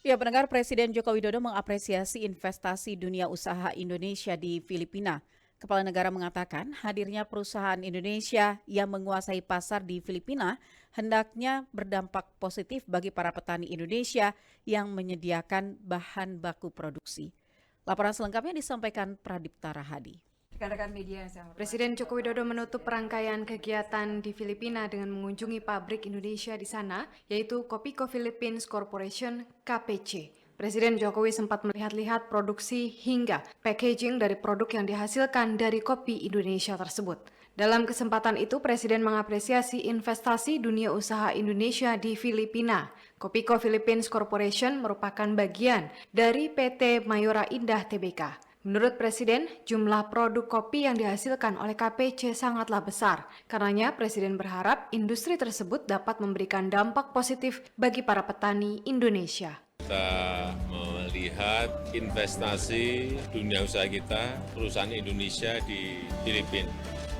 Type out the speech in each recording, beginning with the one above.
Ya, pendengar Presiden Joko Widodo mengapresiasi investasi dunia usaha Indonesia di Filipina. Kepala negara mengatakan hadirnya perusahaan Indonesia yang menguasai pasar di Filipina hendaknya berdampak positif bagi para petani Indonesia yang menyediakan bahan baku produksi. Laporan selengkapnya disampaikan Pradipta Rahadi. Rekan-rekan media yang saya hormati. Presiden Joko Widodo menutup rangkaian kegiatan di Filipina dengan mengunjungi pabrik Indonesia di sana, yaitu Kopiko Philippines Corporation (KPC). Presiden Jokowi sempat melihat-lihat produksi hingga packaging dari produk yang dihasilkan dari kopi Indonesia tersebut. Dalam kesempatan itu, Presiden mengapresiasi investasi dunia usaha Indonesia di Filipina. Kopiko Philippines Corporation merupakan bagian dari PT Mayora Indah Tbk. Menurut Presiden, jumlah produk kopi yang dihasilkan oleh KPC sangatlah besar. Karenanya, Presiden berharap industri tersebut dapat memberikan dampak positif bagi para petani Indonesia. Kita melihat investasi dunia usaha kita, perusahaan Indonesia di Filipina,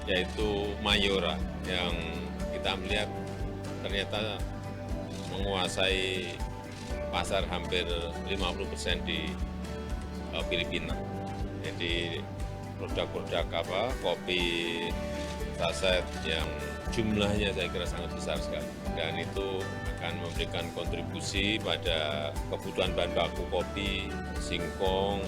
yaitu Mayora, yang kita melihat ternyata menguasai pasar hampir 50% di Filipina. Jadi produk-produk kopi saset yang jumlahnya saya kira sangat besar sekali, dan itu akan memberikan kontribusi pada kebutuhan bahan baku kopi, singkong,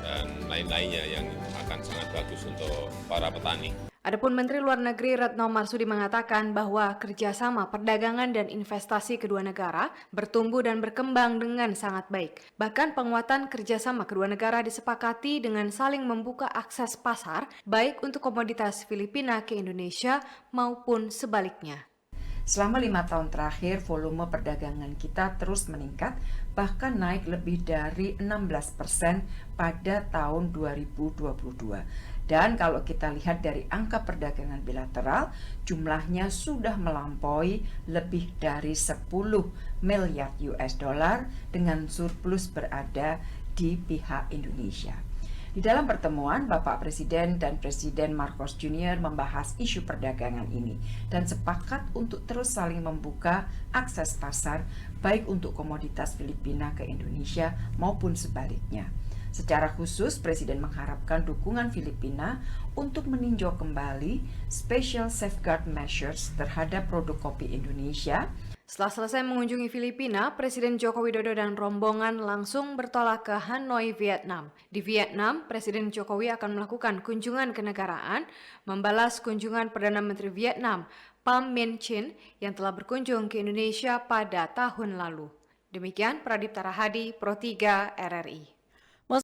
dan lain-lainnya yang akan sangat bagus untuk para petani. Adapun Menteri Luar Negeri Retno Marsudi mengatakan bahwa kerjasama perdagangan dan investasi kedua negara bertumbuh dan berkembang dengan sangat baik. Bahkan penguatan kerjasama kedua negara disepakati dengan saling membuka akses pasar, baik untuk komoditas Filipina ke Indonesia maupun sebaliknya. Selama 5 tahun terakhir, volume perdagangan kita terus meningkat, bahkan naik lebih dari 16% pada tahun 2022. Dan kalau kita lihat dari angka perdagangan bilateral, jumlahnya sudah melampaui lebih dari 10 miliar US dollar dengan surplus berada di pihak Indonesia. Di dalam pertemuan, Bapak Presiden dan Presiden Marcos Jr. membahas isu perdagangan ini dan sepakat untuk terus saling membuka akses pasar baik untuk komoditas Filipina ke Indonesia maupun sebaliknya. Secara khusus, Presiden mengharapkan dukungan Filipina untuk meninjau kembali Special Safeguard Measures terhadap produk kopi Indonesia. Setelah selesai mengunjungi Filipina, Presiden Joko Widodo dan rombongan langsung bertolak ke Hanoi, Vietnam. Di Vietnam, Presiden Jokowi akan melakukan kunjungan kenegaraan, membalas kunjungan Perdana Menteri Vietnam, Pham Minh Chinh, yang telah berkunjung ke Indonesia pada tahun lalu. Demikian Pradipta Rahadi, Pro 3 RRI.